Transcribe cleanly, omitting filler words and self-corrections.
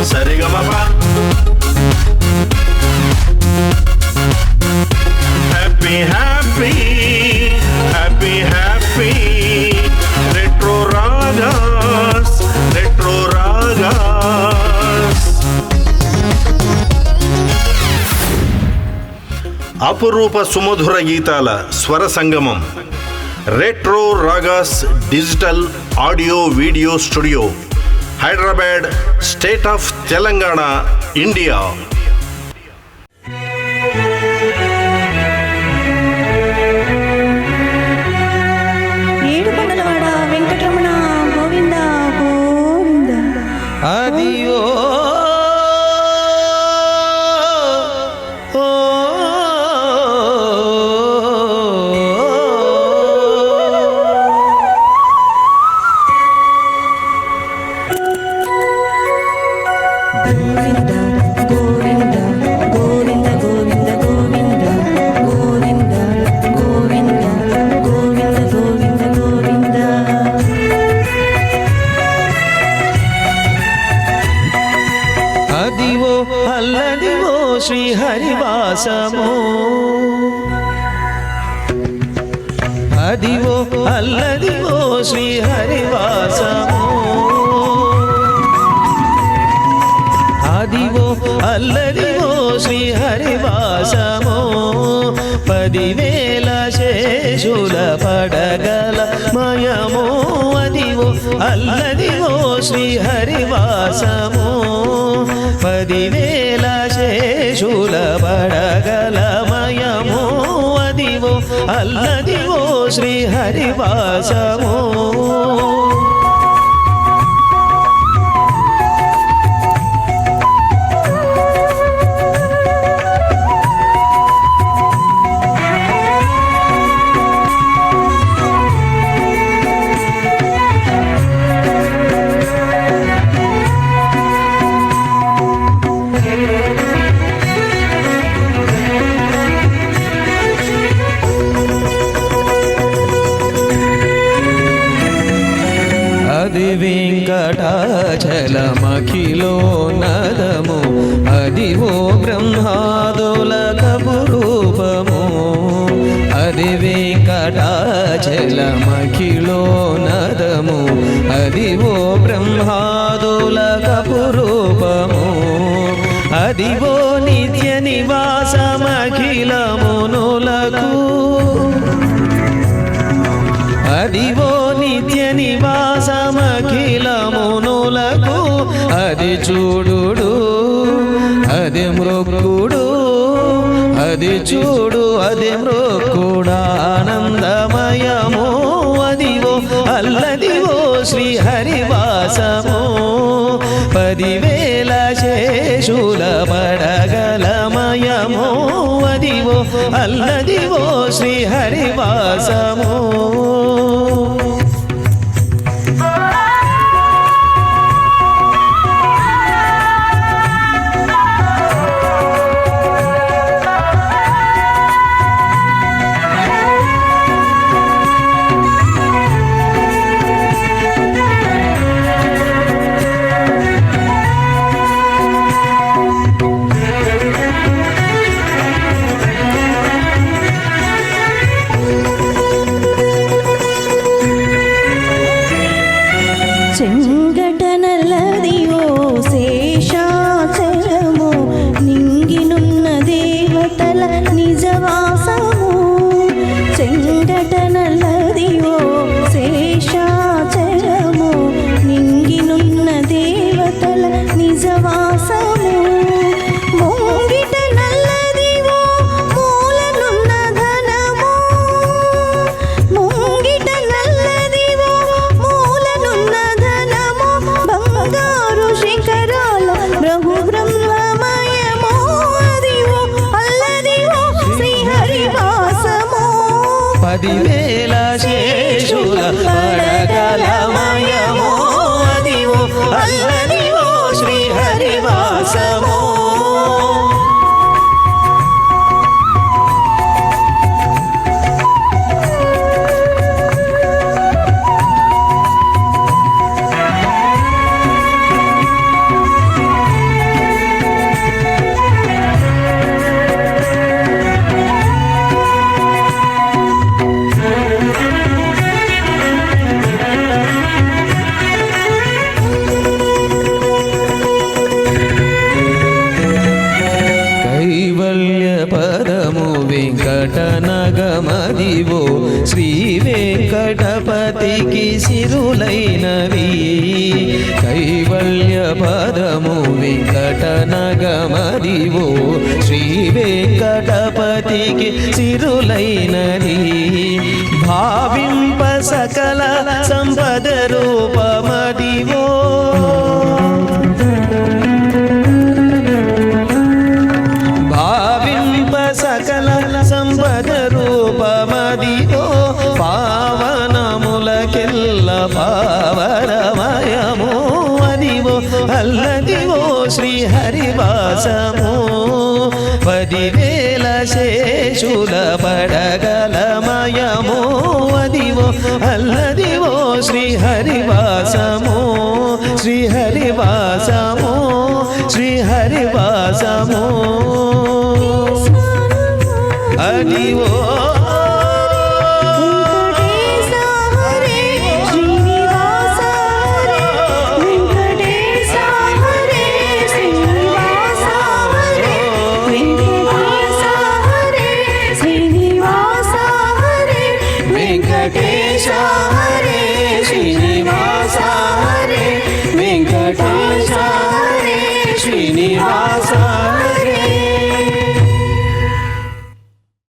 Sa Re Ga Ma Pa happy happy happy happy retro ragas retro ragas. అపురూప సుమధుర గీతాల స్వర సంగమం retro ragas digital audio video studio, Hyderabad, state of Telangana, India. Edukondalavada Venkataramana Govinda Govinda. అదియో Adivo Alladivo శ్రీహరివాసము, Adivo Alladivo శ్రీహరివాసము, Adivo Alladivo శ్రీహరివాసము. 10,000 శేషుల పడగల మయము, అదివో అల్లదివో శ్రీహరివాసము. 10,000 శేషుల పడగల మయము, అదివో అల్లదివో శ్రీహరివాసము. అది వెంకటాచలమఖిలో నదము, అదివో బ్రహ్మాదులకపు రూపము. అది వెంకటాచలమఖిలో నదము, అదివో బ్రహ్మాదులకపు రూపము. అదివో నిత్య నివాసమఖిలమునులకు, అదివో నిత్య నివాసమఖిలమునులకు. అది చూడు అది మృక్కుడు, అది చూడు అది మృక్కుడు ఆనందమయము, అదివో అల్లదివో శ్రీహరివాసము. 10,000 శేషుల పడగలమయము, అదివో అల్లదివో శ్రీహరివాసము. చెంగటనల్లదియో శేషాచలము, నింగినున్న దేవతల నిజవాసము. చెంగటనల్లదియో శేషాచలము, నింగినున్న దేవతల నిజవాసము. ముంగిట నల్లదివో మూలనున్న ధనము, ముంగిట నల్లదివో మూలనున్న ధనము. బంగారు శిఖరాల ప్రభు బ్రహ్మమయము, అదివో అల్లదివో శ్రీహరివాసము. 10,000 వెంకటపతికి సిరులైనవి కైవల్య పదము వెంకటనగమదివో శ్రీ వెంకటపతికి సిరులైనది భావింప సకల సంపద రూపమదివో భావింప సకల సంపద రూపమదివో పావనములకెల్ల పావనమయమో అదివో అల్లదివో శ్రీహరివాసము 10,000 శేషుల పడగలమయమో అదివో అల్లదివో శ్రీహరివాసము శ్రీహరివాసము శ్రీహరివాసము అదివో